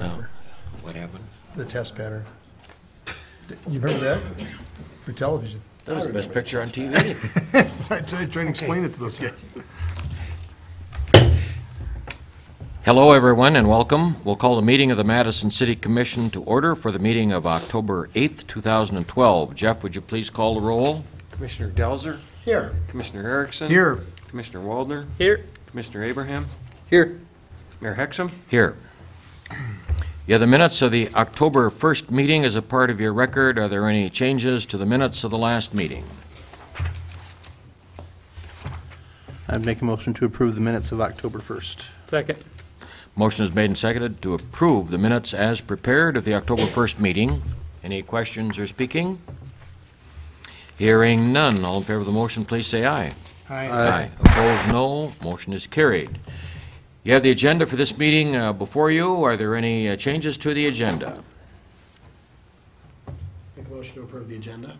remember. What happened? The test pattern. You remember that? For television. That was the best picture on TV. I tried to explain it to those guys. Hello, everyone, and welcome. We'll call the meeting of the Madison City Commission to order for the meeting of October 8th, 2012. Jeff, would you please call the roll? Commissioner Delzer? Here. Commissioner Erickson? Here. Commissioner Waldner? Here. Commissioner Abraham? Here. Mayor Hexum? Here. You have the minutes of the October 1st meeting as a part of your record. Are there any changes to the minutes of the last meeting? I'd make a motion to approve the minutes of October 1st. Second. Motion is made and seconded to approve the minutes as prepared of the October 1st meeting. Any questions or speaking? Hearing none. All in favor of the motion, please say aye. Aye. Opposed, no. Motion is carried. You have the agenda for this meeting before you. Are there any changes to the agenda? Make a motion to approve the agenda.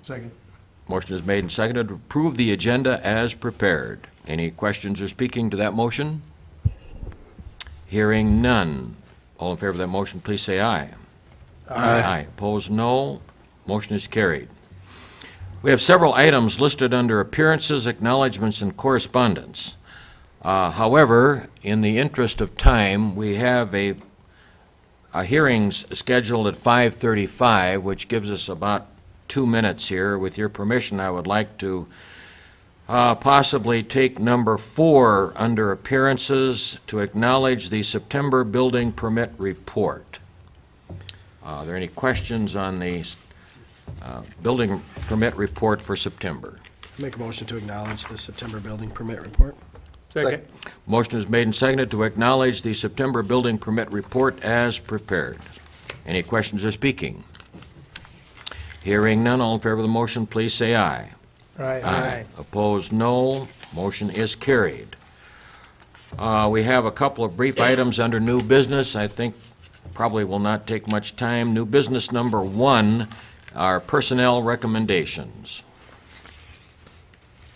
Second. Motion is made and seconded to approve the agenda as prepared. Any questions or speaking to that motion? Hearing none. All in favor of that motion, please say aye. Aye. Opposed, no. Motion is carried. We have several items listed under appearances, acknowledgments, and correspondence. However, in the interest of time, we have a hearings scheduled at 5:35, which gives us about 2 minutes here. With your permission, I would like to possibly take number 4 under appearances to acknowledge the September building permit report. Are there any questions on the building permit report for September? Make a motion to acknowledge the September building permit report. Second. Motion is made and seconded to acknowledge the September building permit report as prepared. Any questions or speaking? Hearing none, all in favor of the motion, please say aye. Aye. Opposed, no. Motion is carried. We have a couple of brief items under new business. I think probably will not take much time. New business number 1 are personnel recommendations.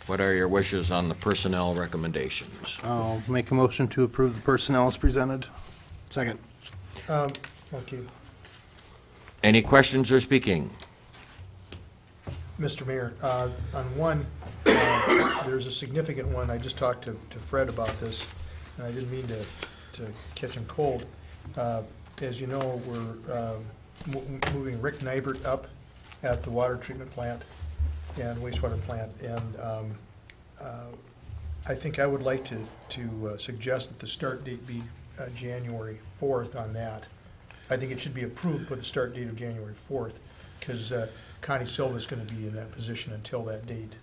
What are your wishes on the personnel recommendations? I'll make a motion to approve the personnel as presented. Second. Okay. Any questions or speaking? Mr. Mayor, on one, there's a significant one. I just talked to Fred about this, and I didn't mean to catch him cold. As you know, we're moving Rick Nybert up at the water treatment plant and wastewater plant, and I think I would like to suggest that the start date be January 4th on that. I think it should be approved with the start date of January 4th, because Connie Silva is going to be in that position until that date.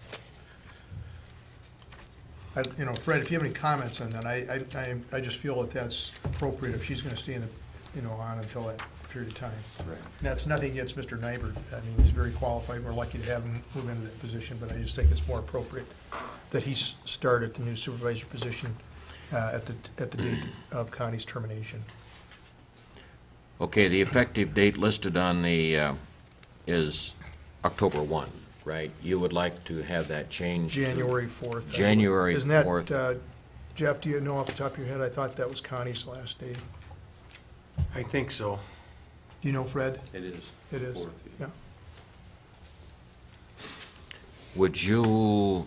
Fred, if you have any comments on that, I just feel that that's appropriate if she's going to stay in the, on until that period of time. Right. And that's nothing against Mr. Nybert. I mean, he's very qualified. We're lucky to have him move into that position, but I just think it's more appropriate that he start at the new supervisor position at the date of Connie's termination. Okay, the effective date listed on the is October 1, right? You would like to have that changed to January 4th. January 4th. Isn't that, Jeff, do you know off the top of your head? I thought that was Connie's last day. I think so. Do you know, Fred? It is. It is, 4th, yeah. Would you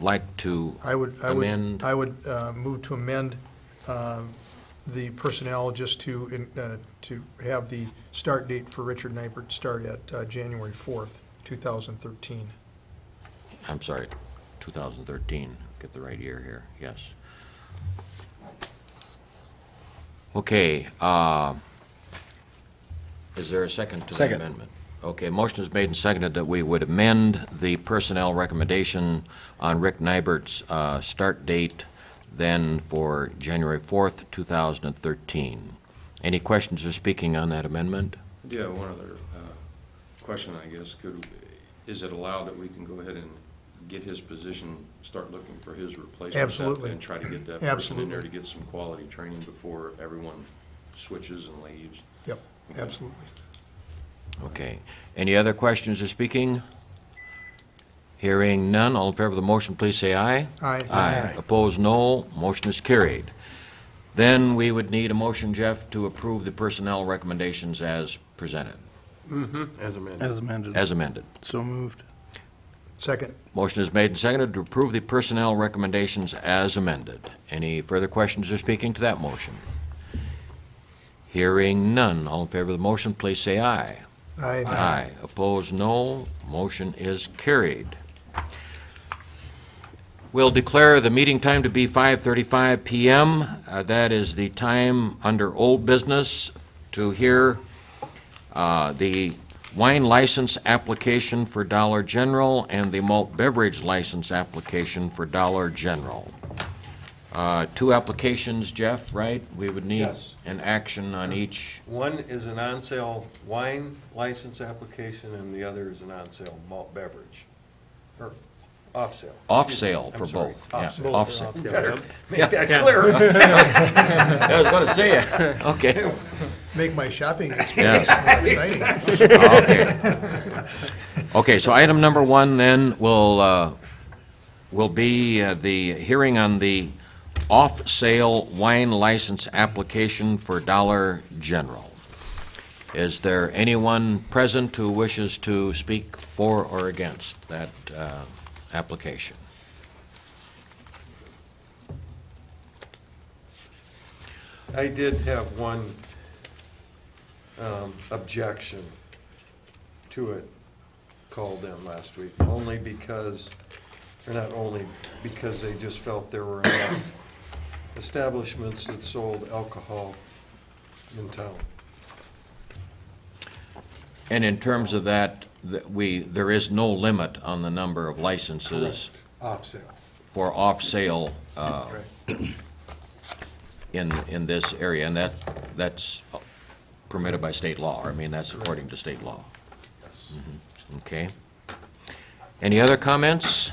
like to amend? I would move to amend the personnel just to have the start date for Richard Nybert start at January 4th, 2013. I'm sorry, 2013. Get the right year here, yes. Okay, is there a second to the amendment? Okay, motion is made and seconded that we would amend the personnel recommendation on Rick Nybert's start date then for January 4th, 2013. Any questions or speaking on that amendment? Yeah, one other question, I guess. Is it allowed that we can go ahead and get his position, start looking for his replacement? Absolutely. And try to get that person in there to get some quality training before everyone switches and leaves? Yep, Okay. absolutely. Okay. Any other questions or speaking? Hearing none, all in favor of the motion, please say aye. Aye. Aye. Opposed, no. Motion is carried. Then we would need a motion, Jeff, to approve the personnel recommendations as presented, As amended. As amended. as amended. So moved. Second. Motion is made and seconded to approve the personnel recommendations as amended. Any further questions or speaking to that motion? Hearing none. All in favor of the motion, please say aye. Aye. Aye. Opposed, no. Motion is carried. We'll declare the meeting time to be 5:35 PM. That is the time under old business to hear the wine license application for Dollar General and the malt beverage license application for Dollar General. Two applications, Jeff, right? We would need Yes. an action on each. One is an on-sale wine license application, and the other is an on-sale malt beverage, or off-sale. Off-sale I'm for sorry, both. Yeah, off-sale. off-sale. Better Yeah. make that clear. I was going to say it. Okay. Make my shopping experience Yes. more exciting. Okay. Okay, so item number one then will be the hearing on the off-sale wine license application for Dollar General. Is there anyone present who wishes to speak for or against that application? I did have one objection to it called in last week, only because, or not only, because they just felt there were enough establishments that sold alcohol in town. And in terms of that, there is no limit on the number of licenses Off-sale. for off-sale Right. in this area, and that's permitted by state law. I mean, that's according to state law. Yes. Okay. Any other comments?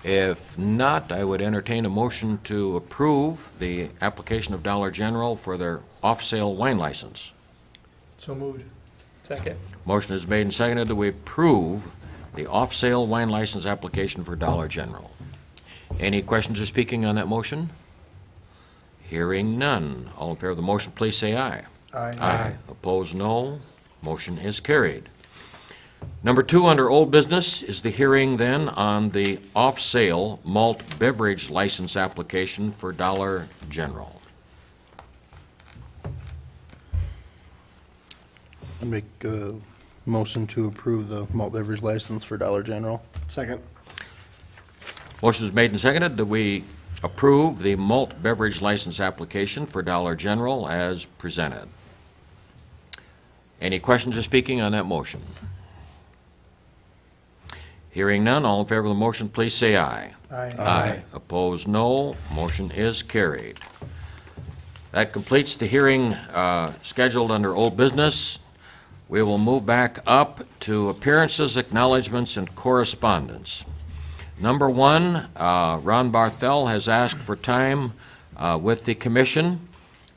If not, I would entertain a motion to approve the application of Dollar General for their off-sale wine license. So moved. Second. Motion is made and seconded that we approve the off-sale wine license application for Dollar General. Any questions or speaking on that motion? Hearing none. All in favor of the motion, please say aye. Aye. Opposed, no. Motion is carried. Number two under old business is the hearing then on the off-sale malt beverage license application for Dollar General. I make a motion to approve the malt beverage license for Dollar General. Second. Motion is made and seconded that we approve the malt beverage license application for Dollar General as presented. Any questions or speaking on that motion? Hearing none, all in favor of the motion, please say aye. Aye. Opposed, no. Motion is carried. That completes the hearing scheduled under old business. We will move back up to appearances, acknowledgements, and correspondence. Number one, Ron Barthel has asked for time with the commission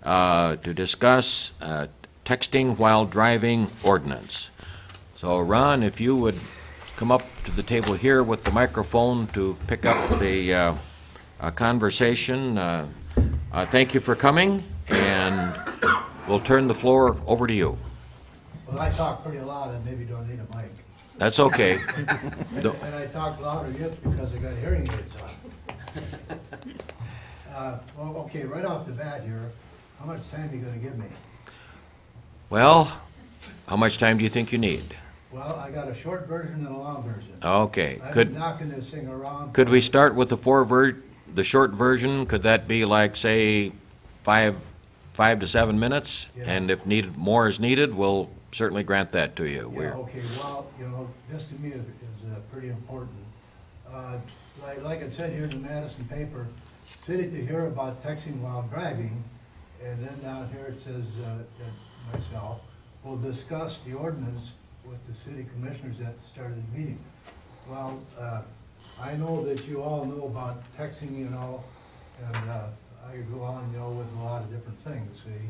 to discuss texting while driving ordinance. So Ron, if you would come up to the table here with the microphone to pick up the conversation. Thank you for coming, and we'll turn the floor over to you. Well, I talk pretty loud, I maybe don't need a mic. That's okay. And I talk louder yet because I got hearing aids on. Well, okay, right off the bat here, how much time are you gonna give me? Well, how much time do you think you need? Well, I got a short version and a long version. Okay. I've Could been knocking this thing around. Could we start with the short version? Could that be like, say, 5 to 7 minutes? Yeah. And if more is needed, we'll certainly grant that to you. Yeah, okay, well, you know, this to me is pretty important. Like it said here in the Madison paper, city to hear about texting while driving, and then down here it says, that myself, will discuss the ordinance with the city commissioners at the start of the meeting. Well, I know that you all know about texting, you know, and I could go on, you know, with a lot of different things, see?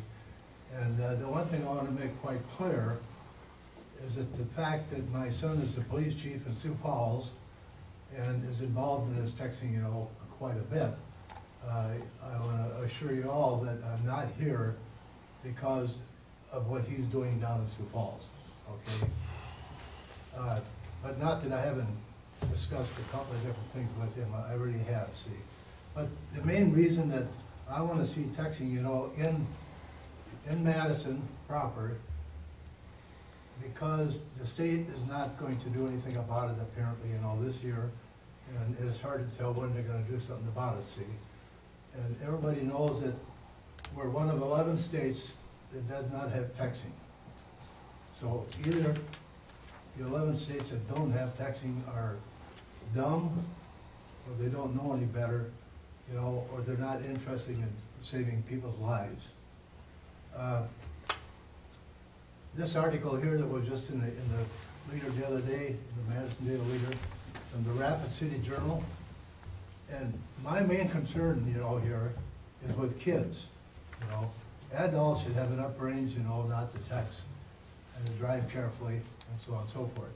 And the one thing I want to make quite clear is that the fact that my son is the police chief in Sioux Falls and is involved in this texting, you know, quite a bit. I want to assure you all that I'm not here because of what he's doing down in Sioux Falls, okay? But not that I haven't discussed a couple of different things with him, I already have, see. But the main reason that I want to see texting, you know, in Madison proper, because the state is not going to do anything about it apparently, you know, this year, and it is hard to tell when they're gonna do something about it, see. And everybody knows that we're one of 11 states that does not have texting. So either the 11 states that don't have texting are dumb, or they don't know any better, you know, or they're not interested in saving people's lives. This article here that was just in the Leader the other day, the Madison Daily Leader, from the Rapid City Journal, and my main concern, you know, here is with kids, you know. Adults should have enough brains, you know, not to text and to drive carefully and so on and so forth.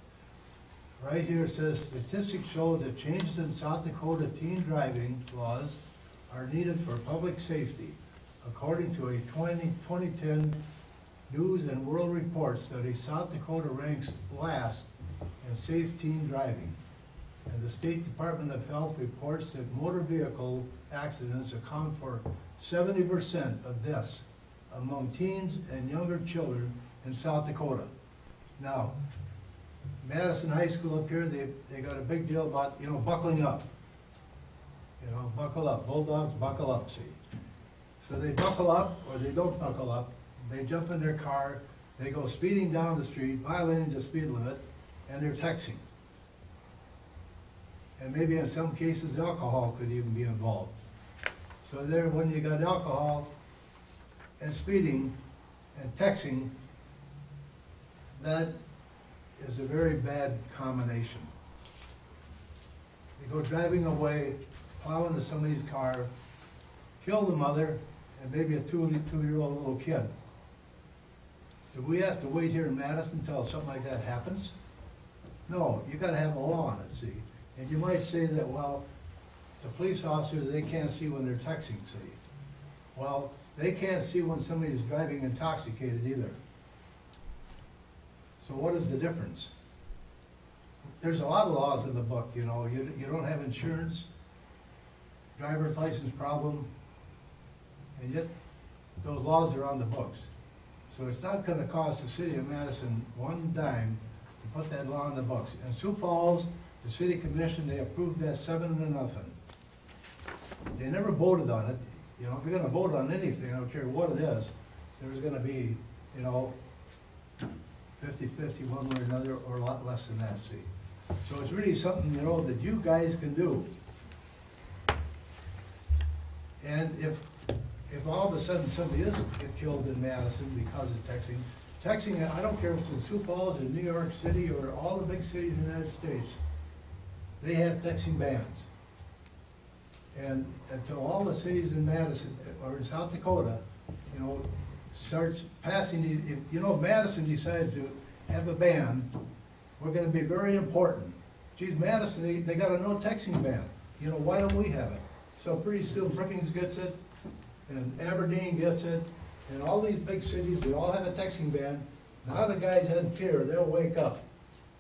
Right here it says, statistics show that changes in South Dakota teen driving laws are needed for public safety, according to a 2010 News and World Report study. South Dakota ranks last in safe teen driving. And the State Department of Health reports that motor vehicle accidents account for 70% of deaths among teens and younger children in South Dakota. Now, Madison High School up here, they got a big deal about, you know, buckling up. You know, buckle up, Bulldogs, buckle up, see. So they buckle up, or they don't buckle up, they jump in their car, they go speeding down the street, violating the speed limit, and they're texting. And maybe in some cases, alcohol could even be involved. So there, when you got alcohol and speeding and texting, that is a very bad combination. You go driving away, plow into somebody's car, kill the mother, and maybe a two-year-old little kid. Do we have to wait here in Madison until something like that happens? No, you gotta have a law on it, see. And you might say that, well, the police officers, they can't see when they're texting, see. Well, they can't see when somebody's driving intoxicated either. So what is the difference? There's a lot of laws in the book, you know. You don't have insurance, driver's license problem, and yet those laws are on the books. So it's not gonna cost the city of Madison one dime to put that law in the books. In Sioux Falls, the city commission, they approved that 7-0. They never voted on it. You know, if you're gonna vote on anything, I don't care what it is, there's gonna be, you know, 50-50 one way or another, or a lot less than that, see. So it's really something, you know, that you guys can do. And if all of a sudden somebody is get killed in Madison because of texting, I don't care if it's in Sioux Falls, in New York City, or all the big cities in the United States, they have texting bans. And until all the cities in Madison, or in South Dakota, you know, starts passing these, if, you know, if Madison decides to have a ban, we're gonna be very important. Geez, Madison, they got a no texting ban. You know, why don't we have it? So pretty soon Brookings gets it, and Aberdeen gets it, and all these big cities, they all have a texting ban. Now the guys in here, they'll wake up,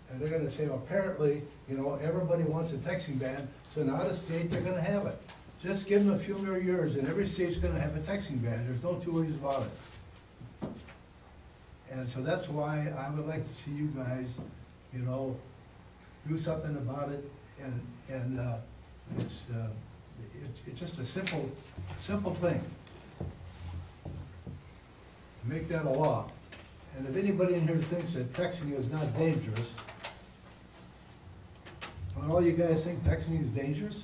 and they're gonna say, apparently, you know, everybody wants a texting ban, so now the state, they're gonna have it. Just give them a few more years, and every state's gonna have a texting ban. There's no two ways about it. And so that's why I would like to see you guys, you know, do something about it, and it's just a simple thing. Make that a law. And if anybody in here thinks that texting is not dangerous, don't all you guys think texting is dangerous?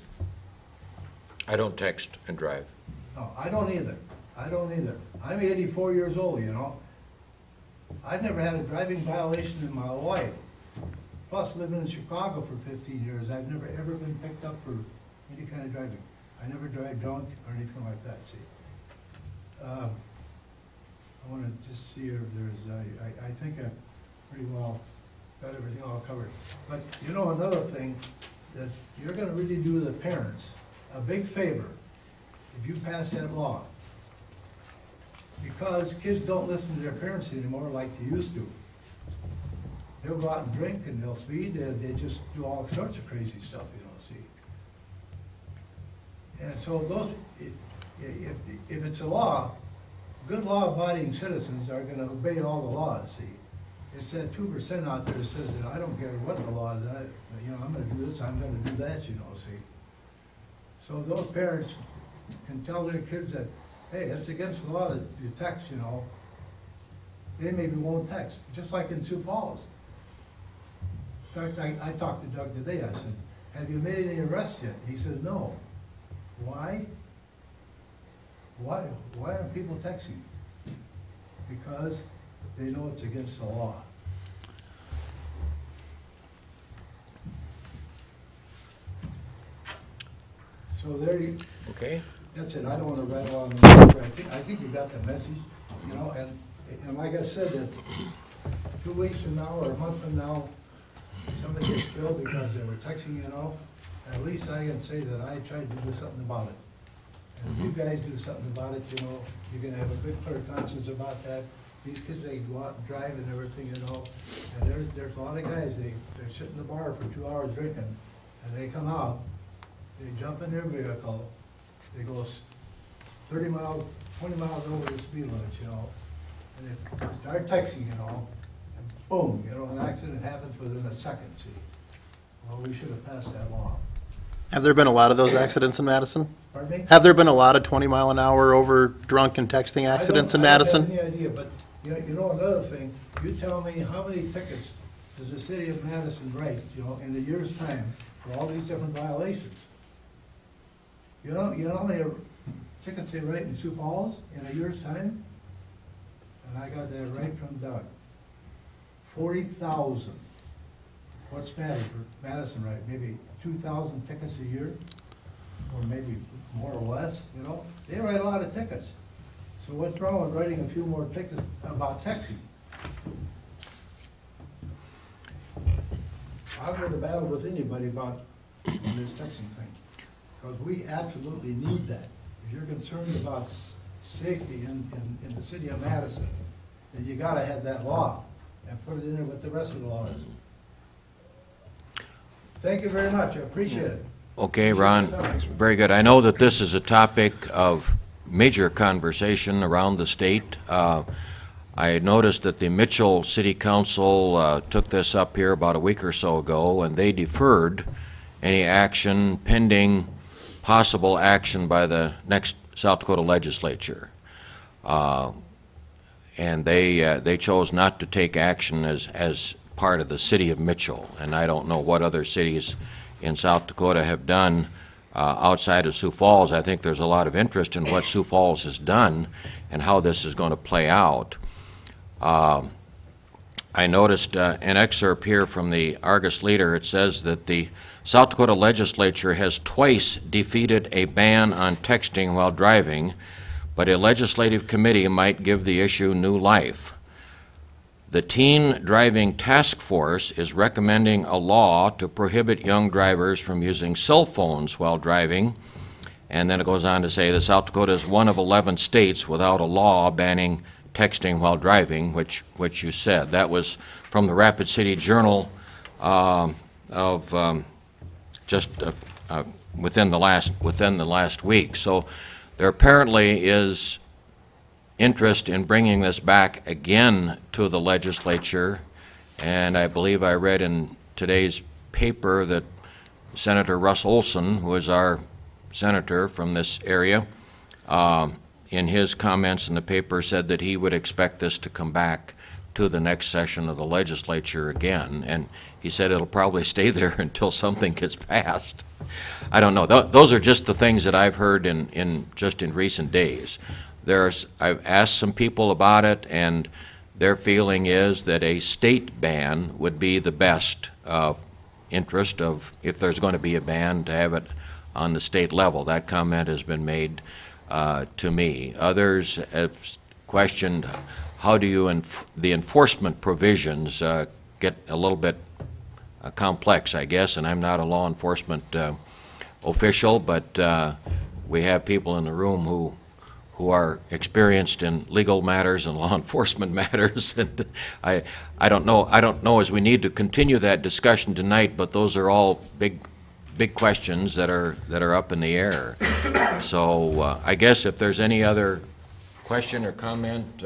I don't text and drive. No, I don't either. I don't either. I'm 84 years old, you know. I've never had a driving violation in my life. Plus, living in Chicago for 15 years, I've never ever been picked up for any kind of driving. I never drive drunk or anything like that, see. I want to just see if there's, I think I pretty well got everything all covered. But, you know, another thing, that you're going to really do the parents a big favor if you pass that law, because kids don't listen to their parents anymore like they used to. They'll go out and drink and they'll speed, they just do all sorts of crazy stuff, you know, see. And so those, if it's a law, good law-abiding citizens are gonna obey all the laws, see. It's that 2% out there that says that I don't care what the law is, you know, I'm gonna do this, I'm gonna do that, you know, see. So those parents can tell their kids that, hey, it's against the law that you text, you know. They maybe won't text, just like in Sioux Falls. In fact, I talked to Doug today, I said, have you made any arrests yet? He said, no. Why? Why aren't people texting? Because they know it's against the law. So there you, Okay. that's it, I don't wanna rattle on, I think you got the message, you know, and like I said, that 2 weeks from now or a month from now, somebody gets killed because they were texting, you know, at least I can say that I tried to do something about it. And if you guys do something about it, you know, you're gonna have a good clear conscience about that. These kids, they go out and drive and everything, you know, and there's a lot of guys, they're sitting in the bar for 2 hours drinking, and they come out, they jump in their vehicle, they go 30 miles, 20 miles over the speed limit, you know, and they start texting, you know, and boom, you know, an accident happens within a second, see. Well, we should have passed that law. Have there been a lot of those accidents in Madison? Pardon me? Have there been a lot of 20-mile-an-hour over drunk and texting accidents in Madison? I don't have any idea, but, you know, another thing, you tell me how many tickets does the city of Madison write, you know, in a year's time for all these different violations? You know how many tickets they write in Sioux Falls in a year's time? And I got that right from Doug. 40,000. What's Madison write? Maybe 2,000 tickets a year? Or maybe more or less, you know? They write a lot of tickets. So what's wrong with writing a few more tickets about texting? I'll go to battle with anybody about this texting thing, because we absolutely need that. If you're concerned about safety in the city of Madison, then you gotta have that law and put it in there with the rest of the laws. Thank you very much, I appreciate it. Okay, Ron, very good. I know that this is a topic of major conversation around the state. I noticed that the Mitchell City Council took this up here about a week or so ago, and they deferred any action pending possible action by the next South Dakota legislature. And they chose not to take action as part of the city of Mitchell. And I don't know what other cities in South Dakota have done outside of Sioux Falls. I think there's a lot of interest in what Sioux Falls has done and how this is going to play out. I noticed an excerpt here from the Argus Leader. It says that the South Dakota legislature has twice defeated a ban on texting while driving, but a legislative committee might give the issue new life. The Teen Driving Task Force is recommending a law to prohibit young drivers from using cell phones while driving. And then it goes on to say that South Dakota is one of 11 states without a law banning texting while driving, which you said. That was from the Rapid City Journal just within the last week. So there apparently is interest in bringing this back again to the legislature, and I believe I read in today's paper that Senator Russ Olson, who is our senator from this area, in his comments in the paper said that he would expect this to come back to the next session of the legislature again, and he said it'll probably stay there until something gets passed. I don't know. Those are just the things that I've heard in recent days. I've asked some people about it, and their feeling is that a state ban would be the best interest of, if there's going to be a ban, to have it on the state level. That comment has been made to me. Others have questioned how do you the enforcement provisions get a little bit complex, I guess, and I'm not a law enforcement official, but we have people in the room who are experienced in legal matters and law enforcement matters, and I don't know as we need to continue that discussion tonight, but those are all big questions that are up in the air. So I guess if there's any other question or comment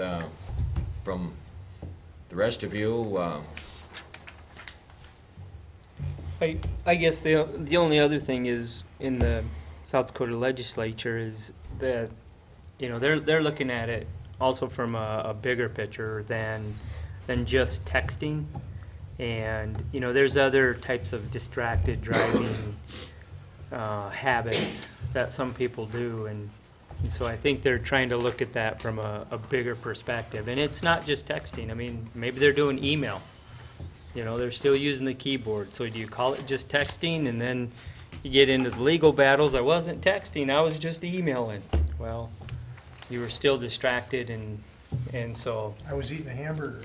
from the rest of you, I guess the only other thing is in the South Dakota legislature is that, you know, they're looking at it also from a bigger picture than just texting. And, you know, there's other types of distracted driving habits that some people do. And so I think they're trying to look at that from a bigger perspective. And it's not just texting. I mean, maybe they're doing email. You know, they're still using the keyboard. So do you call it just texting? And then you get into the legal battles. I wasn't texting, I was just emailing. Well, you were still distracted, and so. I was eating a hamburger.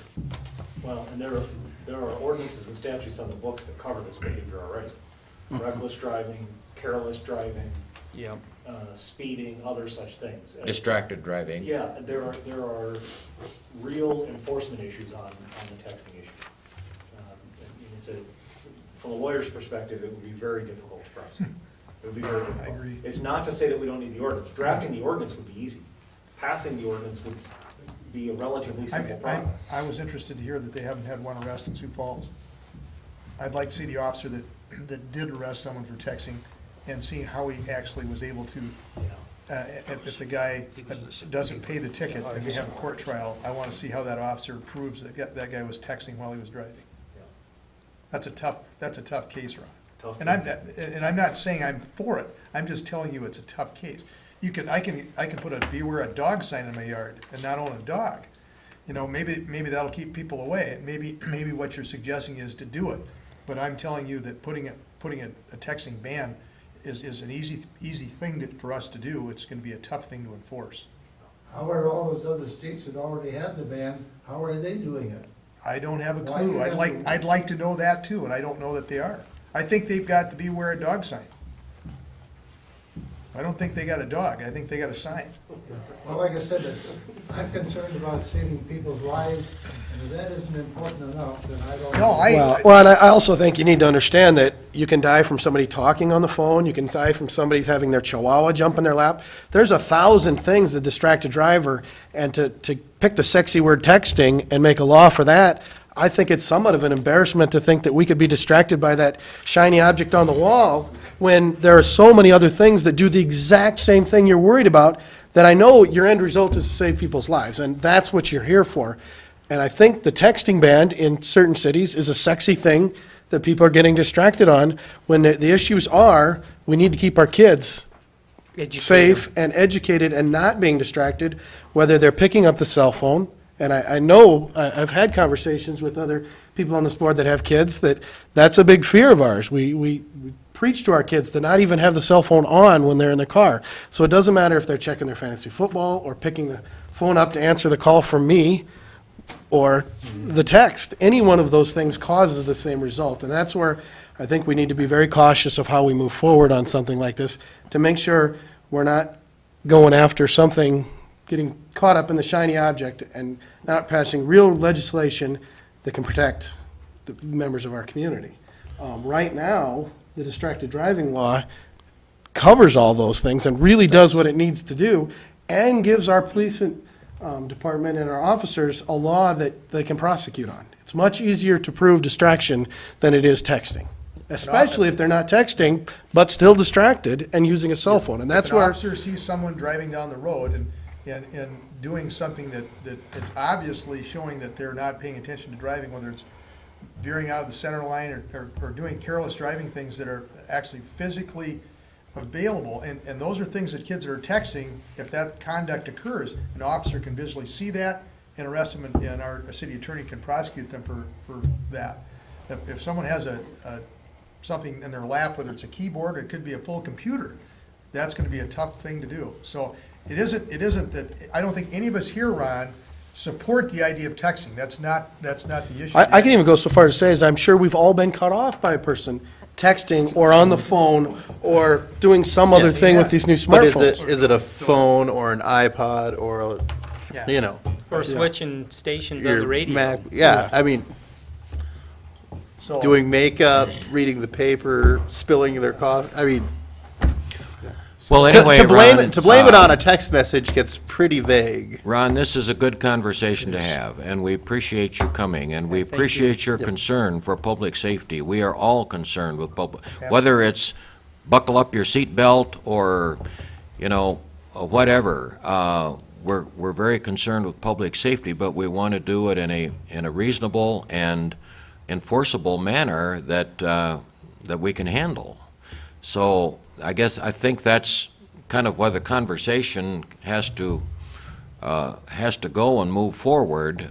Well, and there are ordinances and statutes on the books that cover this behavior already. Reckless driving, careless driving, Yep. Speeding, other such things. distracted driving. Yeah, there are real enforcement issues on the texting issue. From a lawyer's perspective, it would be very difficult to prosecute. It would be very difficult. I agree. It's not to say that we don't need the ordinance. Drafting the ordinance would be easy. Passing the ordinance would be a relatively simple process. I was interested to hear that they haven't had one arrest in Sioux Falls. I'd like to see the officer that did arrest someone for texting and see how he actually was able to, if the guy doesn't pay the ticket and we have a court trial, I want to see how that officer proves that that guy was texting while he was driving. That's a tough case, Ron. Tough And case. I'm not saying I'm for it. I'm just telling you it's a tough case. I can put a beware a dog sign in my yard and not own a dog. You know, maybe that'll keep people away. Maybe what you're suggesting is to do it. But I'm telling you that putting a texting ban is an easy thing for us to do. It's going to be a tough thing to enforce. However, all those other states that already have the ban, how are they doing it? I don't have a Why do clue. you have to- I'd like to know that too, and I don't know that they are. I think they've got the beware a dog sign. I don't think they got a dog. I think they got a sign. Well, like I said, I'm concerned about saving people's lives, and if that isn't important enough, then I don't. No, Well, and I also think you need to understand that you can die from somebody talking on the phone, you can die from somebody's having their chihuahua jump in their lap. There's 1,000 things that distract a driver, and to pick the sexy word texting and make a law for that, I think it's somewhat of an embarrassment to think that we could be distracted by that shiny object on the wall when there are so many other things that do the exact same thing you're worried about, that I know your end result is to save people's lives, and that's what you're here for. And I think the texting ban in certain cities is a sexy thing that people are getting distracted on, when the issues are, we need to keep our kids Educate safe and educated and not being distracted, whether they're picking up the cell phone. And I know, I've had conversations with other people on this board that have kids, that's a big fear of ours. We preach to our kids to not even have the cell phone on when they're in the car. So it doesn't matter if they're checking their fantasy football or picking the phone up to answer the call from me or the text. Any one of those things causes the same result. And that's where I think we need to be very cautious of how we move forward on something like this, to make sure we're not going after something, getting caught up in the shiny object and not passing real legislation that can protect the members of our community. Right now, the distracted driving law covers all those things and really does what it needs to do, and gives our police department and our officers a law that they can prosecute on. It's much easier to prove distraction than it is texting, especially if they're not texting, but still distracted and using a cell phone. And that's If an where, officer sees someone driving down the road and doing something that is obviously showing that they're not paying attention to driving, whether it's veering out of the center line or doing careless driving things that are actually physically available, and those are things that kids that are texting, if that conduct occurs, an officer can visually see that and arrest them, and our city attorney can prosecute them for that. If someone has something in their lap, whether it's a keyboard or it could be a full computer, that's going to be a tough thing to do. So it isn't that, I don't think any of us here, Ron, support the idea of texting. That's not the issue. I can even go so far as to say is I'm sure we've all been cut off by a person texting or on the phone or doing some other thing with these new But is smartphones. it a phone or an iPod or, Yeah. you know? Or switching stations on your the radio. Mac? Yeah, I mean, So- doing makeup, reading the paper, spilling their coffee. I mean, Well, to anyway, blame Ron, it, to blame it on a text message gets pretty vague. Ron, this is a good conversation to have, and we appreciate you coming, and we Thank you. appreciate your concern for public safety. We are all concerned with public, whether it's buckle up your seatbelt or, you know, whatever. We're very concerned with public safety, but we want to do it in a reasonable and enforceable manner that we can handle. So I think that's kind of where the conversation has to go and move forward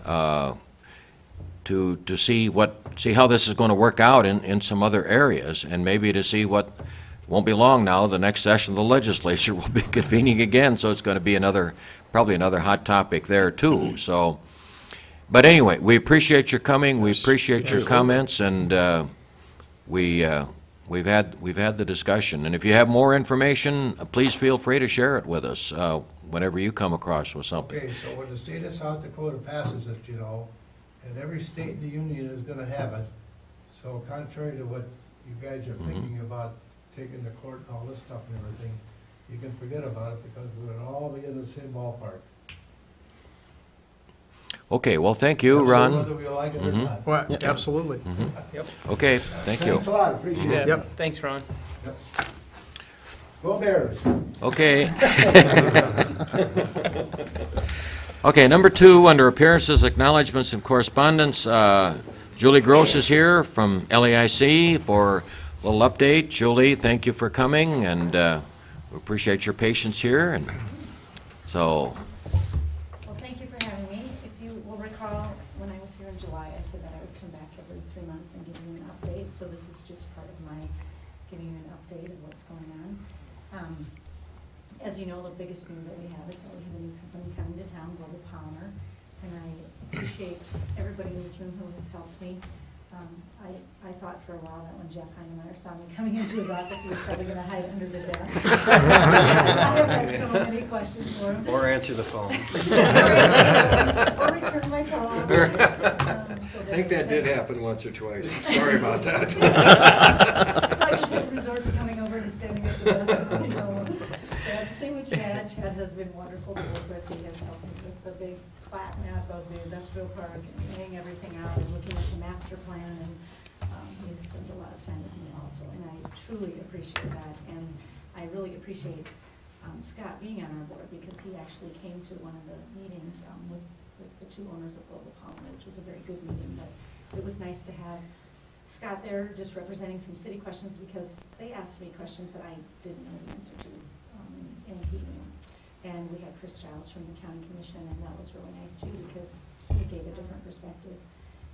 to see how this is going to work out in some other areas, and maybe to see what, won't be long now, the next session of the legislature will be convening again, so it's going to be probably another hot topic there too. So, but anyway, we appreciate your coming, we appreciate your comments, and we've had the discussion, and if you have more information, please feel free to share it with us whenever you come across with something. Okay, so when the state of South Dakota passes it, you know, and every state in the union is gonna have it, so contrary to what you guys are thinking about taking the court and all this stuff and everything, you can forget about it because we're gonna all be in the same ballpark. Okay, well, thank you, So Ron. whether we like it or not. Well, absolutely. Okay, thank you. Thanks a lot, appreciate it. Yep. Thanks, Ron. Go Bears. Okay. Okay, number 2, under appearances, acknowledgements, and correspondence, Julie Gross is here from LEIC for a little update. Julie, thank you for coming, and we appreciate your patience here, and so, Well, thank you for having me. If you will recall, when I was here in July, I said that I would come back every 3 months and give you an update. So this is just part of my giving you an update of what's going on. As you know, the biggest news that we have is that we have a new company coming to town, Global Polymer. And I appreciate everybody in this room who has helped me. I thought for a while that when Jeff Heinemeier saw me coming into his office, he was probably going to hide under the desk. I have had so many questions for him. Or answer the phone. Or return my call. I think that did happen once or twice. Sorry about that. So I just had to resort to coming over and standing at the desk. You know. So same with Chad. Chad has been wonderful to work with. He has helped me with the big plat map of the industrial park and laying everything out and looking at the master plan. And he's spent a lot of time with me also. And I truly appreciate that. And I really appreciate Scott being on our board because he actually came to one of the meetings with the 2 owners of Global Polymer, which was a very good meeting. But it was nice to have Scott there just representing some city questions because they asked me questions that I didn't know the answer to, and he knew. And we had Chris Giles from the county commission, and that was really nice too because he gave a different perspective.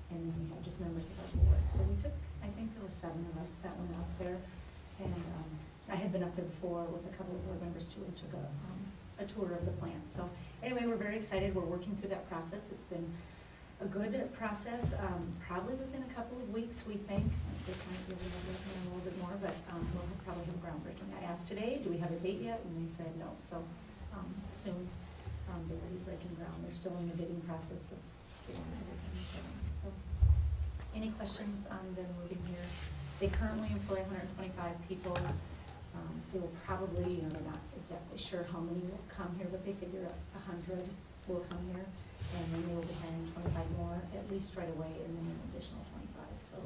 And then we had just members of our board. So we took, I think there were 7 of us that went up there. And I had been up there before with a couple of board members too and took a tour of the plant. So anyway, we're very excited. We're working through that process. It's been a good process, probably within a couple of weeks, we think. This might be a little bit more, but we'll probably have groundbreaking. I asked today, do we have a date yet? And they said no. So soon they will be breaking ground. They're still in the bidding process of getting everything going. So any questions on them moving here? They currently employ 125 people. They will probably, they're not exactly sure how many will come here, but they figure 100 will come here. And then they will be hiring 25 more, at least right away, and then an additional 25. So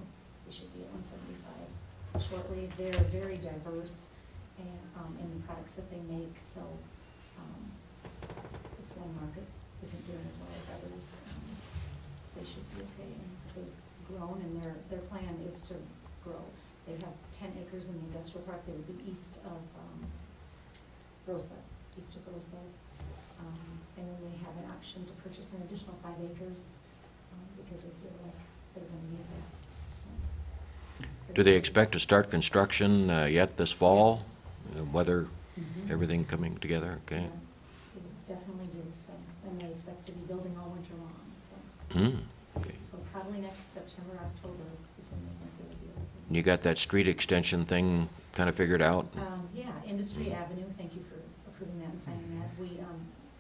we should be at 175 shortly. They're very diverse and, in the products that they make. So the foreign market isn't doing as well as others. They should be okay. And they've grown, and their plan is to grow. They have 10 acres in the industrial park. They would be east of Rosebud, and then they have an option to purchase an additional 5 acres because they feel like they're going to need that. So, do they expect to start construction yet this fall? Yes. Weather, everything coming together, okay? Yeah, they definitely do. So, and they expect to be building all winter long. So, Okay. so probably next September, October is when they think they will be open. You got that street extension thing kind of figured out? Yeah, Industry Avenue, thank you for approving that and signing that. We,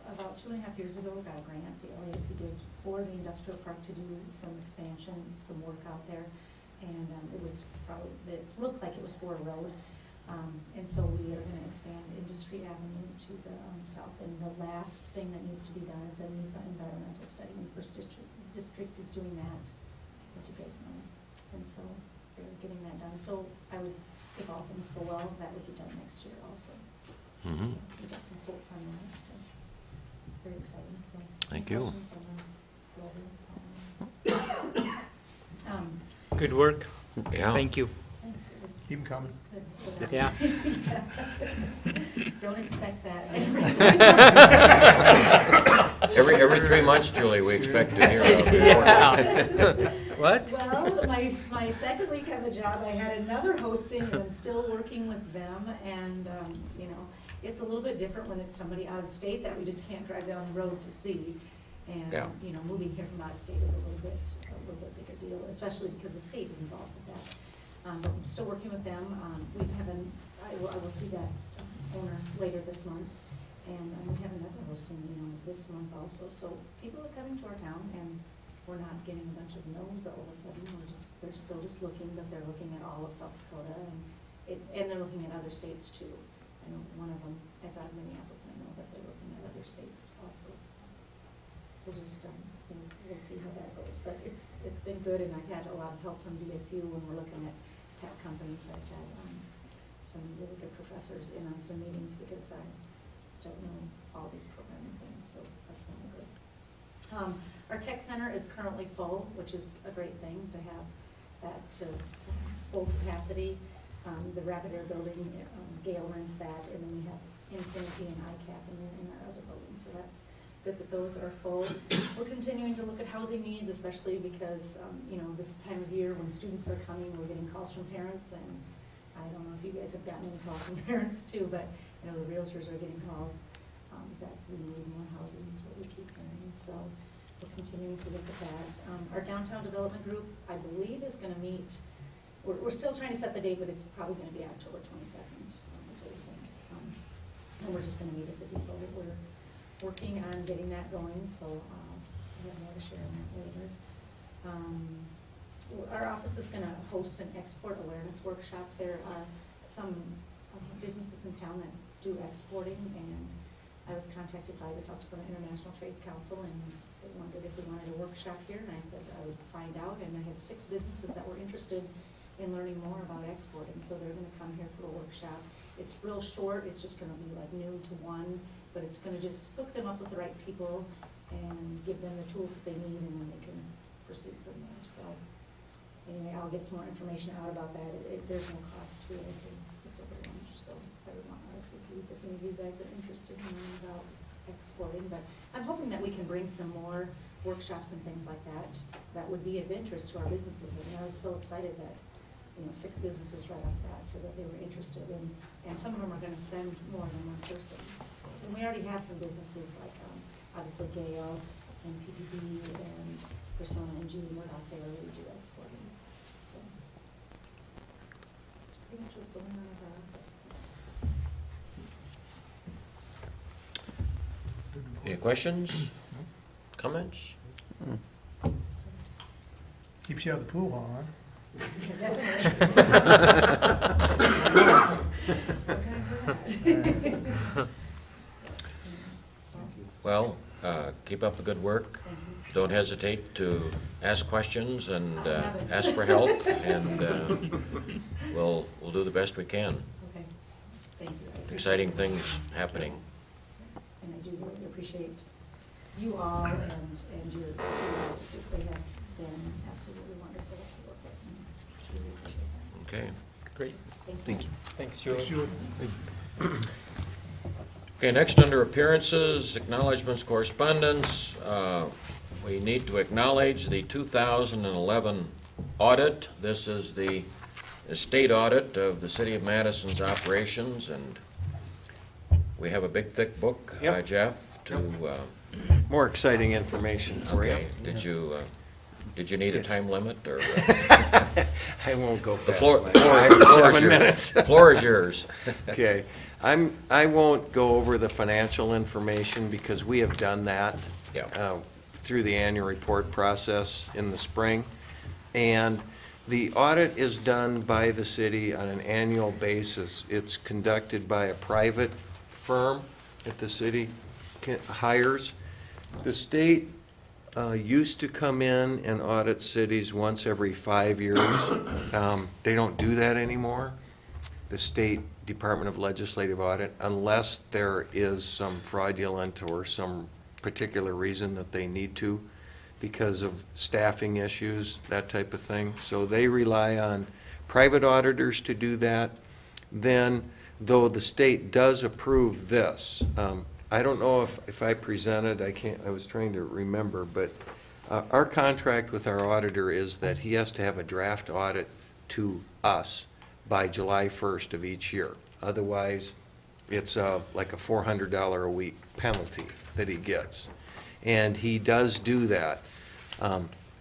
about 2.5 years ago, got a grant, the LAC did, for the industrial park to do some expansion, some work out there. And it was probably, it looked like it was for a road. And so we are gonna expand Industry Avenue to the south. And the last thing that needs to be done is a NEPA environmental study. And the first district is doing that, as you guys know. And so they're getting that done. So I would, if all things go well, that would be done next year also. Mhm. So we got some quotes on that, so very exciting, so. Thank you. Good work. Yeah. Thank you. Thanks, it was. Keep 'em coming. it was good. Yeah. Don't expect that. Every 3 months, Julie, we expect to hear of it. Yeah. What? Well, my second week on the job, I had another hosting, and I'm still working with them, and, you know, it's a little bit different when it's somebody out of state that we just can't drive down the road to see. And, Yeah. you know, moving here from out of state is a little bit bigger deal, especially because the state is involved with that. But I'm still working with them. We have I will see that owner later this month. And we have another hosting, you know, this month also. So people are coming to our town, and we're not getting a bunch of no's all of a sudden. They're still just looking, but they're looking at all of South Dakota, and they're looking at other states too. I know one of them is out of Minneapolis, and I know that they're looking at other states also. So we'll just, we'll see how that goes. But it's been good, and I've had a lot of help from DSU when we're looking at tech companies. I've had some really good professors in on some meetings because I don't know all these programming things, so that's been good. Our tech center is currently full, which is a great thing to have that full capacity. The Rapid Air building, Gale runs that, and then we have Infinity and ICAP in our other building, so that's good that those are full. We're continuing to look at housing needs, especially because, you know, this time of year when students are coming, we're getting calls from parents, and I don't know if you guys have gotten any calls from parents too, but you know, the realtors are getting calls that we need more housing is what we keep hearing, so we're continuing to look at that. Our downtown development group, I believe, is gonna meet, we're still trying to set the date, but it's probably gonna be October 22nd, is what we think. And we're just gonna meet at the depot. We're working on getting that going, so I have more to share on that later. Our office is gonna host an export awareness workshop. There are some businesses in town that do exporting, and I was contacted by the South Dakota International Trade Council, and they wondered if we wanted a workshop here, and I said I would find out, and I had 6 businesses that were interested in learning more about exporting, so they're gonna come here for a workshop. It's real short, it's just gonna be like noon to 1, but it's gonna just hook them up with the right people and give them the tools that they need, and then they can proceed from there. So anyway, I'll get some more information out about that. There's no cost to it, it's over lunch, so I would want RSVPs if any of you guys are interested in learning about exporting. But I'm hoping that we can bring some more workshops and things like that that would be of interest to our businesses. I mean, I was so excited that, you know, 6 businesses right off the bat said that they were interested, and some of them are gonna send more than one person. And we already have some businesses like, obviously Gale and PPD and Persona and G, we're out there, we do exporting. So that's pretty much what's going on with our office. Any questions? Comments? Keeps you out of the pool, huh? Well, keep up the good work. Don't hesitate to ask questions and ask for help, and we'll do the best we can. Okay, thank you. I appreciate Exciting it. things happening. And I do really appreciate you all and your city offices. They have been absolutely wonderful to work with, and I truly appreciate that. Okay. Great. Thank you. Thanks, Julie. Julie. Okay, next under appearances, acknowledgements, correspondence, we need to acknowledge the 2011 audit. This is the state audit of the City of Madison's operations, and we have a big thick book, Yep. Jeff, to, More exciting information for you. okay, did you Did you need a time limit, or? I won't go The past floor, my floor is 7 yours. minutes. The floor is yours. Okay, I won't go over the financial information because we have done that Yeah. through the annual report process in the spring. And the audit is done by the city on an annual basis. It's conducted by a private firm that the city hires. The state used to come in and audit cities once every 5 years. They don't do that anymore, the State Department of Legislative Audit, unless there is some fraudulent or some particular reason that they need to because of staffing issues, that type of thing. So they rely on private auditors to do that. Then, though the state does approve this, I don't know if I presented, I was trying to remember, but our contract with our auditor is that he has to have a draft audit to us by July 1st of each year. Otherwise, it's like a $400 a week penalty that he gets. And he does do that.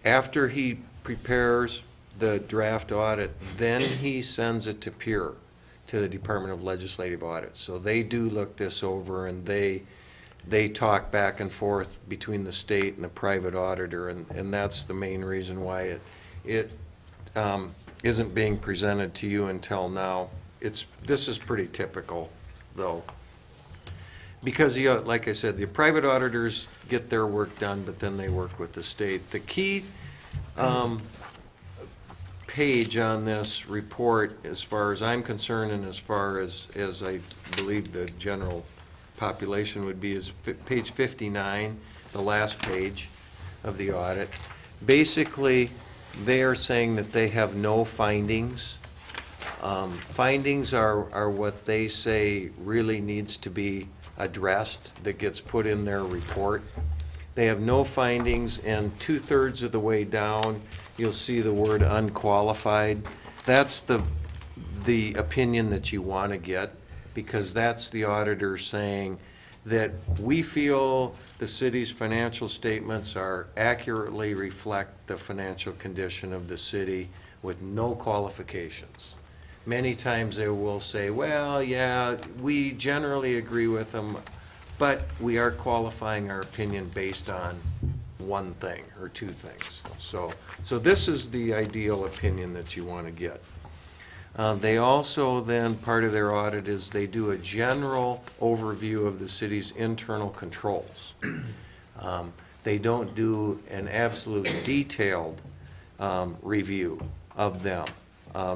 After he prepares the draft audit, then he sends it to PURE, to the Department of Legislative Audit. So they do look this over, and they talk back and forth between the state and the private auditor, and that's the main reason why it isn't being presented to you until now. This is pretty typical, though. Because, like I said, the private auditors get their work done, but then they work with the state. The key page on this report, as far as I'm concerned, and as far as I believe the general population would be, is page 59, the last page of the audit. Basically, they are saying that they have no findings. Findings are what they say really needs to be addressed, that gets put in their report. They have no findings, and 2/3 of the way down, you'll see the word unqualified. That's the opinion that you want to get, because that's the auditor saying that we feel the city's financial statements are accurately reflect the financial condition of the city with no qualifications. Many times they will say, well, yeah, we generally agree with them, but we are qualifying our opinion based on one thing or two things. So this is the ideal opinion that you want to get. They also then, part of their audit is they do a general overview of the city's internal controls. They don't do an absolute detailed review of them.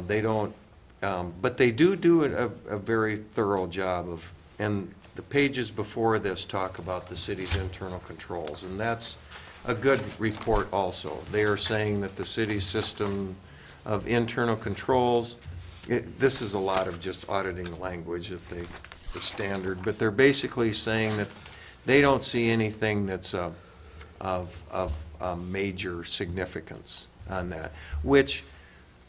They don't, but they do a very thorough job of, and the pages before this talk about the city's internal controls, and that's a good report also. They are saying that the city's system of internal controls, this is a lot of just auditing language that the standard, but they're basically saying that they don't see anything that's of major significance on that, which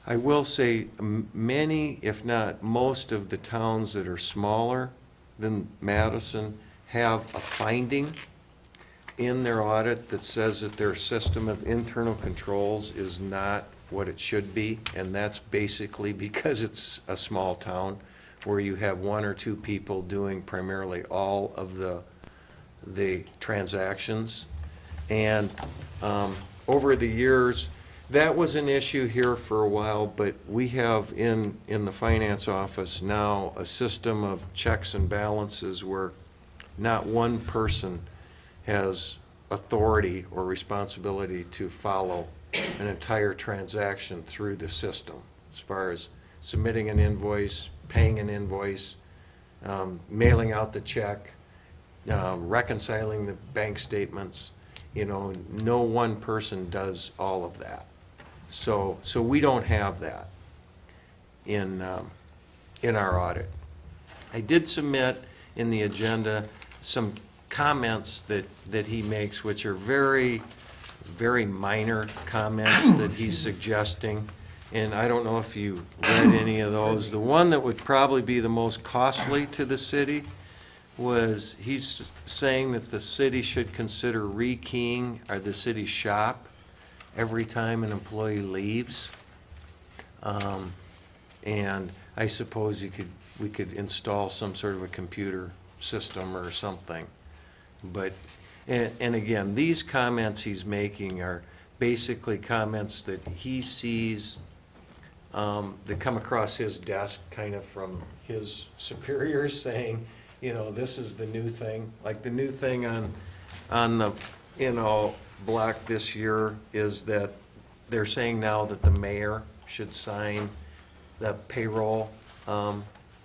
I will say many, if not most, of the towns that are smaller than Madison have a finding in their audit that says that their system of internal controls is not what it should be, and that's basically because it's a small town where you have one or two people doing primarily all of the transactions. And over the years, that was an issue here for a while, but we have in the finance office now a system of checks and balances where not one person has authority or responsibility to follow an entire transaction through the system, as far as submitting an invoice, paying an invoice, mailing out the check, reconciling the bank statements. You know, no one person does all of that. So we don't have that in our audit. I did submit in the agenda some comments that he makes, which are very, very minor comments that he's suggesting. And I don't know if you read any of those. The one that would probably be the most costly to the city was he's saying that the city should consider rekeying the city shop every time an employee leaves. And I suppose we could install some sort of a computer system or something. But, and again, these comments he's making are basically comments that he sees that come across his desk kind of from his superiors saying, you know, this is the new thing. Like the new thing on the, block this year is that they're saying now that the mayor should sign the payroll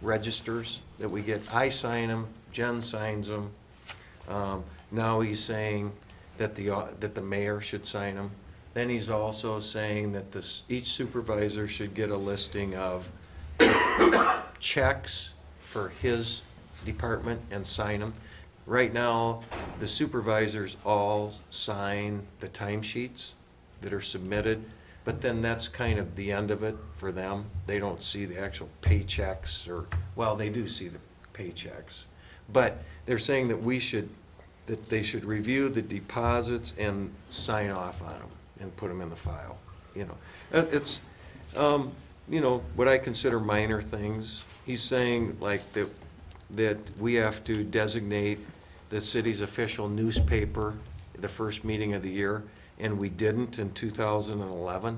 registers that we get. I sign them, Jen signs them. Now he's saying that the mayor should sign them. Then he's also saying that each supervisor should get a listing of checks for his department and sign them. Right now, the supervisors all sign the timesheets that are submitted, but then that's kind of the end of it for them. They don't see the actual paychecks, or, well, they do see the paychecks. But they're saying that they should review the deposits and sign off on them and put them in the file. You know, it's, you know, what I consider minor things. He's saying like that we have to designate the city's official newspaper the first meeting of the year, and we didn't in 2011.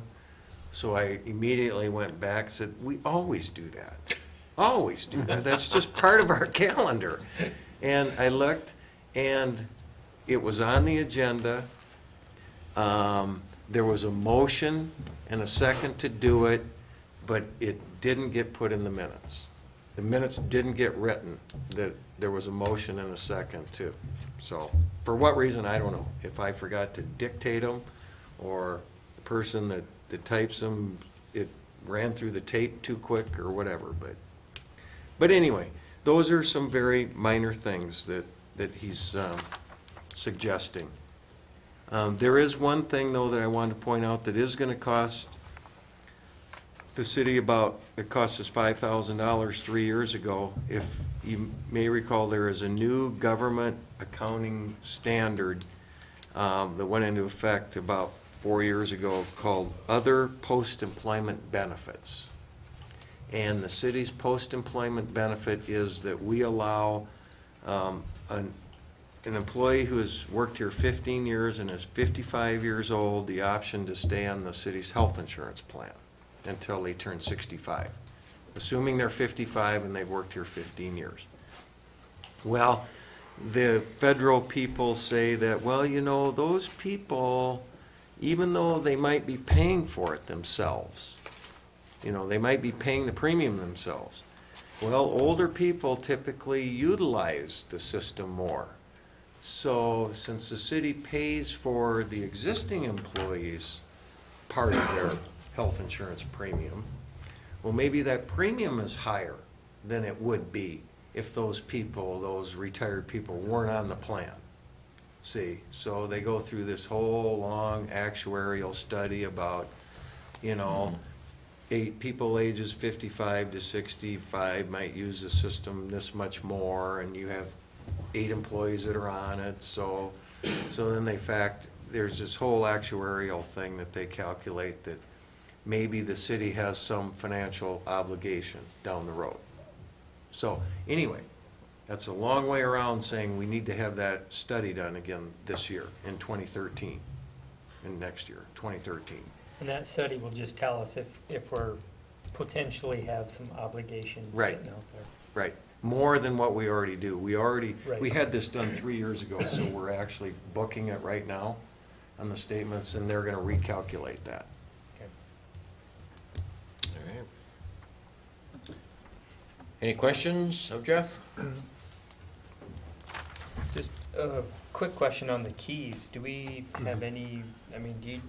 So I immediately went back and said, we always do that. Always do that. That's just part of our calendar. And I looked, and it was on the agenda. There was a motion and a second to do it, but it didn't get put in the minutes. The minutes didn't get written, that there was a motion and a second too. So, for what reason, I don't know. If I forgot to dictate them, or the person that types them, it ran through the tape too quick or whatever. But anyway, those are some very minor things that he's suggesting. There is one thing, though, that I wanted to point out that is going to cost the city it cost us $5,000 3 years ago. If you may recall, there is a new government accounting standard that went into effect about 4 years ago called Other Post-Employment Benefits. And the city's post-employment benefit is that we allow an employee who has worked here 15 years and is 55 years old the option to stay on the city's health insurance plan until they turn 65, assuming they're 55 and they've worked here 15 years. Well, the federal people say that, well, you know, those people, even though they might be paying for it themselves, you know, they might be paying the premium themselves. Well, older people typically utilize the system more. So since the city pays for the existing employees part of their health insurance premium, well, maybe that premium is higher than it would be if those people, those retired people, weren't on the plan. See, so they go through this whole long actuarial study about, you know, people ages 55 to 65 might use the system this much more, and you have 8 employees that are on it, so then there's this whole actuarial thing that they calculate that maybe the city has some financial obligation down the road. So anyway, that's a long way around saying we need to have that study done again this year in 2013, and next year, 2013. And that study will just tell us if we're potentially have some obligations Right. sitting out there. Right, more than what we already do. We Right. had this done 3 years ago, so we're actually booking it right now on the statements, and they're gonna recalculate that. All right. Any questions of Jeff? Just a quick question on the keys. Do we have any, I mean, do you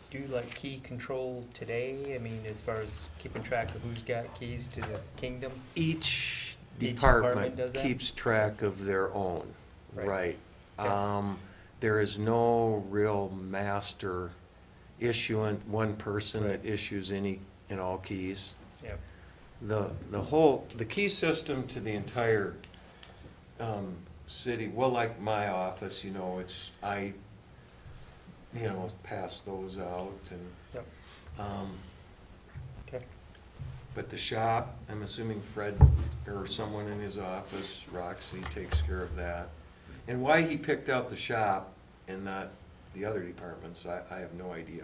do like key control today? I mean, as far as keeping track of who's got keys to the kingdom? Each department department does that? keeps track of their own, Right. right. There is no real master issuant, one person that issues any and all keys. Yep. The key system to the entire city, well, like my office, you know, pass those out and. Yep. um, Okay. But the shop, I'm assuming Fred or someone in his office, Roxy, takes care of that. And why he picked out the shop and not the other departments, I have no idea.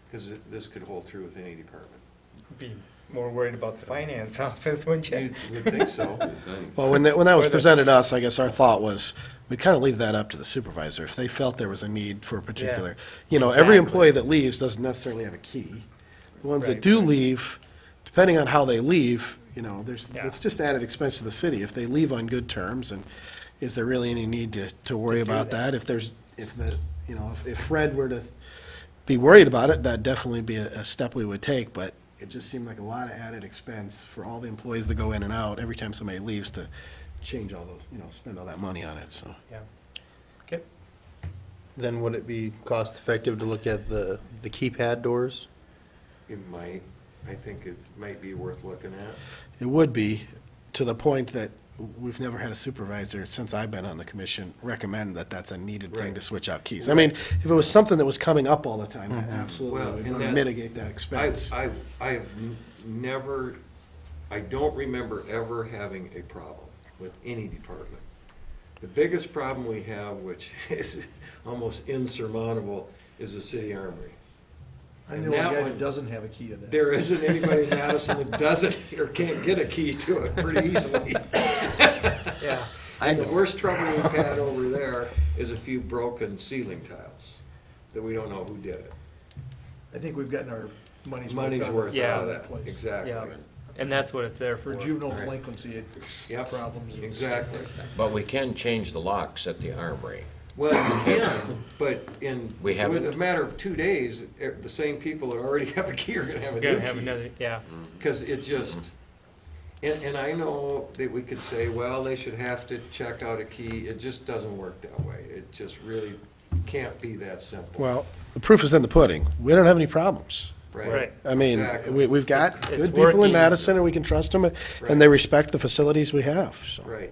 Because this could hold true with any department. Be more worried about the finance office, wouldn't you? You would think so. Well, when that was presented to us, I guess our thought was, we'd kind of leave that up to the supervisor. If they felt there was a need for a particular, every exactly. employee that leaves doesn't necessarily have a key. The ones that Right, do right. leave, depending on how they leave, Yeah. it's just added expense to the city. If they leave on good terms, and is there really any need to worry To do about that. that? If Fred were to be worried about it, that'd definitely be a step we would take, but it just seemed like a lot of added expense for all the employees that go in and out every time somebody leaves to change all those, spend all that money on it, so. Yeah. Okay. Then would it be cost effective to look at the keypad doors? It might, I think it might be worth looking at. It would be, to the point that we've never had a supervisor, since I've been on the commission, recommend that that's a needed thing Right. to switch out keys. I mean, if it was something that was coming up all the time, that absolutely Well, would and that- mitigate that expense. I have never, I don't remember ever having a problem with any department. The biggest problem we have, which is almost insurmountable, is the city armory. I'm And the only that guy one- that doesn't have a key to that. There isn't anybody in Madison that doesn't or can't get a key to it pretty easily. Yeah. And the worst trouble we've had over there is a few broken ceiling tiles that we don't know who did it. I think we've gotten our money's Money's worth Yeah. out of that that, place. exactly. Yeah. And that's what it's there For for. juvenile Right. delinquency Yep, problems. and exactly. stuff like that. But we can change the locks at the armory. Well, you can, but in, We haven't. with a matter of 2 days, the same people that already have a key are gonna have a We're new gonna have key. another, yeah. Because it just, and I know that we could say, well, they should have to check out a key. It just doesn't work that way. It just really can't be that simple. Well, the proof is in the pudding. We don't have any problems. Right. I mean, Exactly. we've got It's good people in working. Madison, and we can trust them, Right. and they respect the facilities we have, so. Right.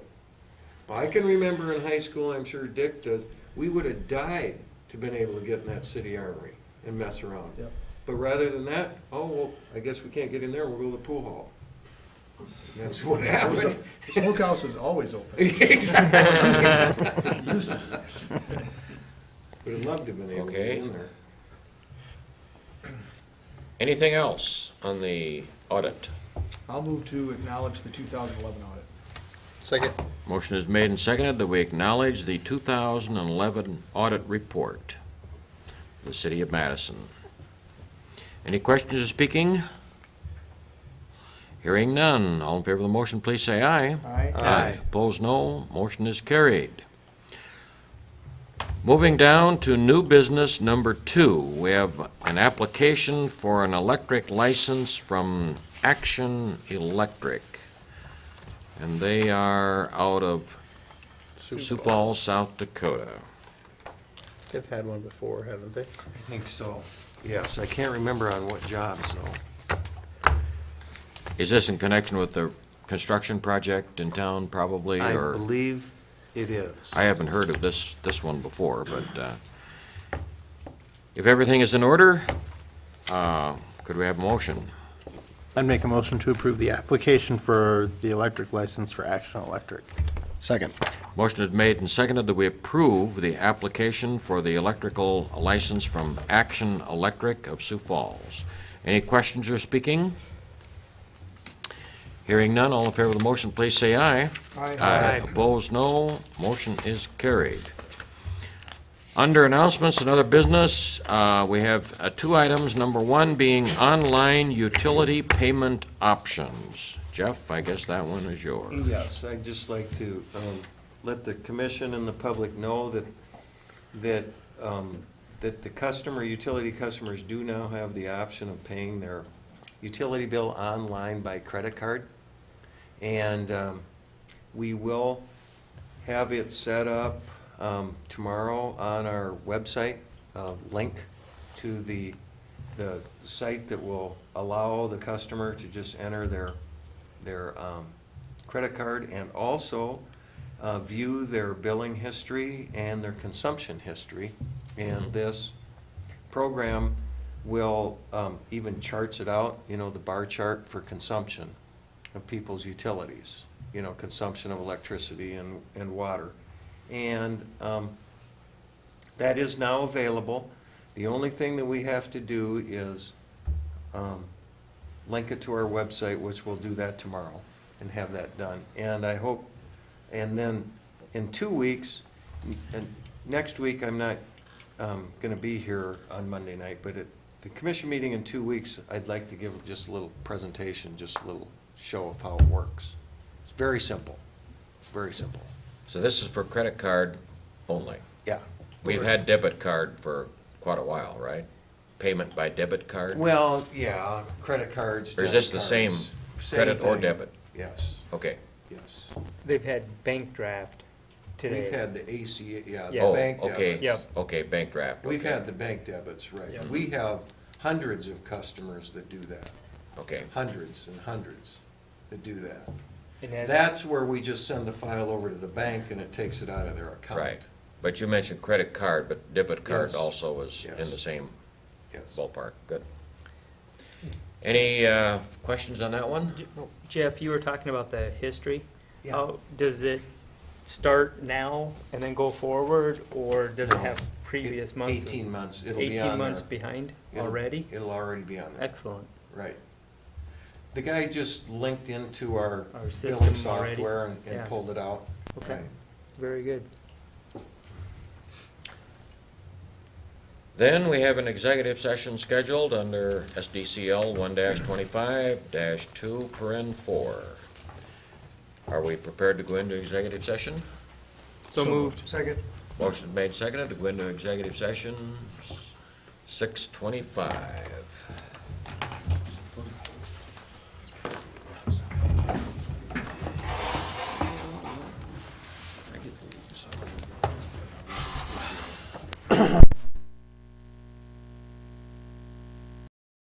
Well, I can remember in high school, I'm sure Dick does, we would have died to been able to get in that city armory and mess around. Yep. But rather than that, oh, well, I guess we can't get in there, we'll go to the pool hall. And that's what happened. The smokehouse is always open. Exactly. Used to. Would have loved to have been able to Okay. get in there. Anything else on the audit? I'll move to acknowledge the 2011 audit. Second. Motion is made and seconded that we acknowledge the 2011 audit report, the City of Madison. Any questions or speaking? Hearing none. All in favor of the motion, please say aye. Aye. Opposed, no. Motion is carried. Moving down to new business number 2, we have an application for an electric license from Action Electric. And they are out of Sioux Falls, South Dakota. They've had one before, haven't they? I think so. Yes, I can't remember on what jobs though. Is this in connection with the construction project in town, probably, I or? believe it is. I haven't heard of this one before, but if everything is in order, could we have a motion? I'd make a motion to approve the application for the electric license for Action Electric. Second. Motion is made and seconded that we approve the application for the electrical license from Action Electric of Sioux Falls. Any questions or speaking? Hearing none, all in favor of the motion, please say aye. Aye. Opposed, no. Motion is carried. Under announcements and other business, we have 2 items. Number 1 being online utility payment options. Jeff, I guess that one is yours. Yes, I'd just like to let the commission and the public know that the utility customers do now have the option of paying their utility bill online by credit card. And we will have it set up tomorrow on our website, link to the site that will allow the customer to just enter their credit card and also view their billing history and their consumption history. And this program will, even charts it out, you know, the bar chart for consumption of people's utilities, you know, consumption of electricity and water. And that is now available. The only thing that we have to do is link it to our website, which we'll do that tomorrow and have that done. And I hope, and then in 2 weeks, and next week I'm not going to be here on Monday night, but at the commission meeting in 2 weeks, I'd like to give just a little presentation, just a little show of how it works. It's very simple, very simple. So this is for credit card only? Yeah. We've had debit card for quite a while, right? Payment by debit card? Well, yeah, credit cards. Or is this the same credit or thing. debit? Yes, Okay. yes. They've had bank draft today. We've had the AC, yeah, the Oh, bank okay. debits. Yep. Okay, bank draft. We've okay. had the bank debits, right. Yep. We have hundreds of customers that do that, Okay, hundreds and hundreds that do that. And has- That's where we just send the file over to the bank and it takes it out of their account. right. But you mentioned credit card, but debit card Yes. also is in Yes. the same Yes. ballpark. Good. Any questions on that one? Jeff, you were talking about the history. Yeah. How, does it start now and then go forward, or does it have previous months? 18 months, it'll be on 18 months there. behind It'll- already? It'll already be on there, Excellent. right. The guy just linked into our Our system billing already. software and Yeah. pulled it out. Okay. Right. Very good. Then we have an executive session scheduled under SDCL 1-25-2(4). Are we prepared to go into executive session? So moved. Second. Motion made, seconded, to go into executive session, 6:25.